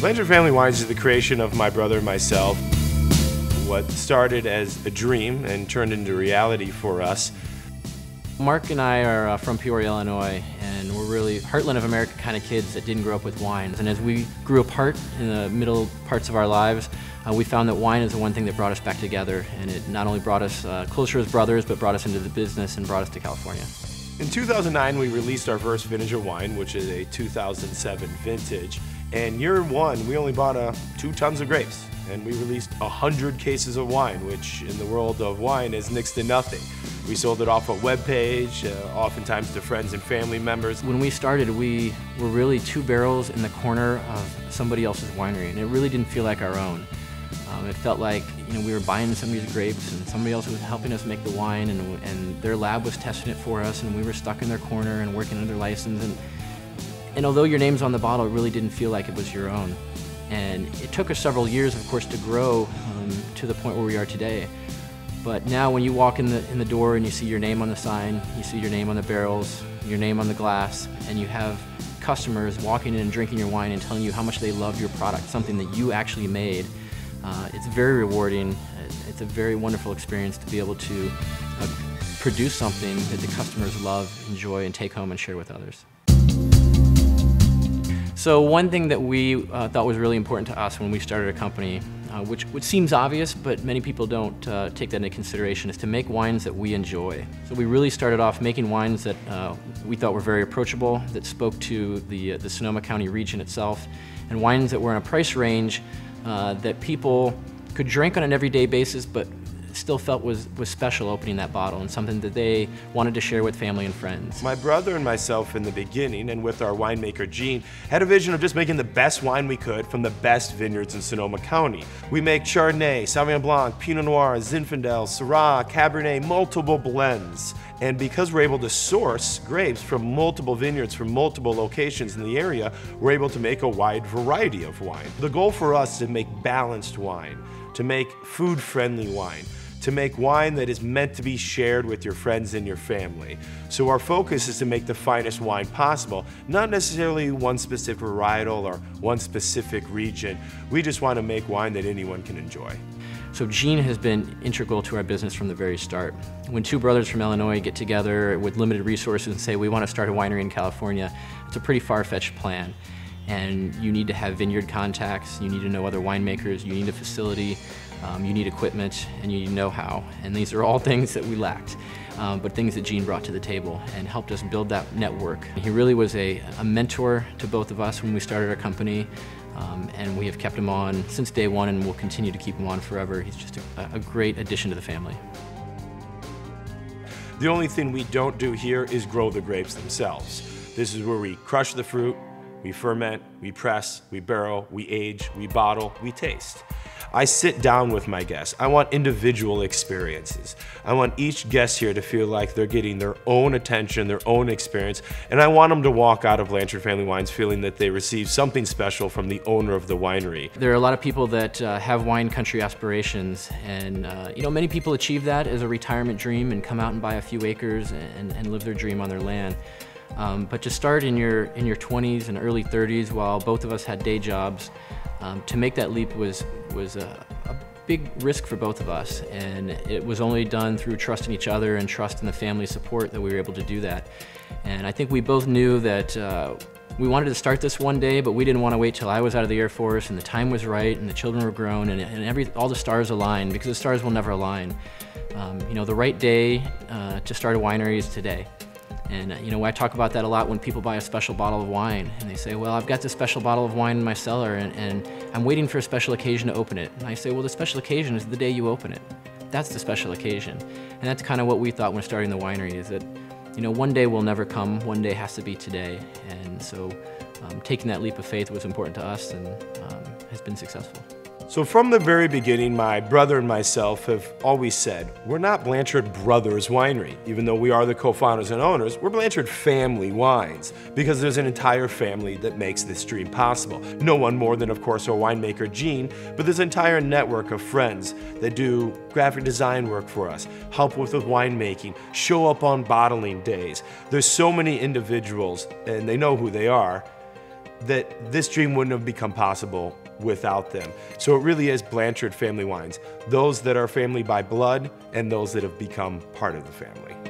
Blanchard Family Wines is the creation of my brother and myself. What started as a dream and turned into reality for us. Mark and I are from Peoria, Illinois, and we're really heartland of America kind of kids that didn't grow up with wine. And as we grew apart in the middle parts of our lives, we found that wine is the one thing that brought us back together, and it not only brought us closer as brothers, but brought us into the business and brought us to California. In 2009, we released our first vintage of wine, which is a 2007 vintage. And year one, we only bought 2 tons of grapes, and we released 100 cases of wine, which in the world of wine is next to nothing. We sold it off a web page, oftentimes to friends and family members. When we started, we were really 2 barrels in the corner of somebody else's winery, and it really didn't feel like our own. It felt like we were buying somebody's grapes, and somebody else was helping us make the wine, and their lab was testing it for us, and we were stuck in their corner and working under license. And although your name's on the bottle, it really didn't feel like it was your own. And it took us several years, of course, to grow to the point where we are today. But now when you walk in the door and you see your name on the sign, you see your name on the barrels, your name on the glass, and you have customers walking in and drinking your wine and telling you how much they love your product, something that you actually made, it's very rewarding. It's a very wonderful experience to be able to produce something that the customers love, enjoy, and take home and share with others. So one thing that we thought was really important to us when we started a company, which seems obvious, but many people don't take that into consideration, is to make wines that we enjoy. So we really started off making wines that we thought were very approachable, that spoke to the Sonoma County region itself, and wines that were in a price range that people could drink on an everyday basis, but still felt was special opening that bottle and something that they wanted to share with family and friends. My brother and myself in the beginning, and with our winemaker Gene, had a vision of just making the best wine we could from the best vineyards in Sonoma County. We make Chardonnay, Sauvignon Blanc, Pinot Noir, Zinfandel, Syrah, Cabernet, multiple blends. And because we're able to source grapes from multiple vineyards from multiple locations in the area, we're able to make a wide variety of wine. The goal for us is to make balanced wine, to make food-friendly wine, to make wine that is meant to be shared with your friends and your family. So our focus is to make the finest wine possible, not necessarily one specific varietal or one specific region. We just want to make wine that anyone can enjoy. So Gene has been integral to our business from the very start. When 2 brothers from Illinois get together with limited resources and say, we want to start a winery in California, it's a pretty far-fetched plan. And you need to have vineyard contacts, you need to know other winemakers, you need a facility, you need equipment, and you need know-how. And these are all things that we lacked, but things that Gene brought to the table and helped us build that network. He really was a mentor to both of us when we started our company, and we have kept him on since day one, and we'll continue to keep him on forever. He's just a great addition to the family. The only thing we don't do here is grow the grapes themselves. This is where we crush the fruit, we ferment, we press, we barrel, we age, we bottle, we taste. I sit down with my guests. I want individual experiences. I want each guest here to feel like they're getting their own attention, their own experience, and I want them to walk out of Blanchard Family Wines feeling that they received something special from the owner of the winery. There are a lot of people that have wine country aspirations, and many people achieve that as a retirement dream and come out and buy a few acres and live their dream on their land. But to start in your 20s and early 30s while both of us had day jobs, to make that leap was a big risk for both of us, and it was only done through trust in each other and trust in the family support that we were able to do that. And I think we both knew that we wanted to start this one day, but we didn't want to wait till I was out of the Air Force and the time was right and the children were grown and all the stars aligned, because the stars will never align. The right day to start a winery is today. And I talk about that a lot when people buy a special bottle of wine and they say, well, I've got this special bottle of wine in my cellar and I'm waiting for a special occasion to open it. And I say, well, the special occasion is the day you open it. That's the special occasion. And that's kind of what we thought when starting the winery, is that one day will never come, one day has to be today. And so taking that leap of faith was important to us and has been successful. So from the very beginning, my brother and myself have always said, we're not Blanchard Brothers Winery. Even though we are the co-founders and owners, we're Blanchard Family Wines, because there's an entire family that makes this dream possible. No one more than, of course, our winemaker Gene, but this entire network of friends that do graphic design work for us, help with winemaking, show up on bottling days. There's so many individuals, and they know who they are, that this dream wouldn't have become possible without them. So it really is Blanchard family wines, those that are family by blood and those that have become part of the family.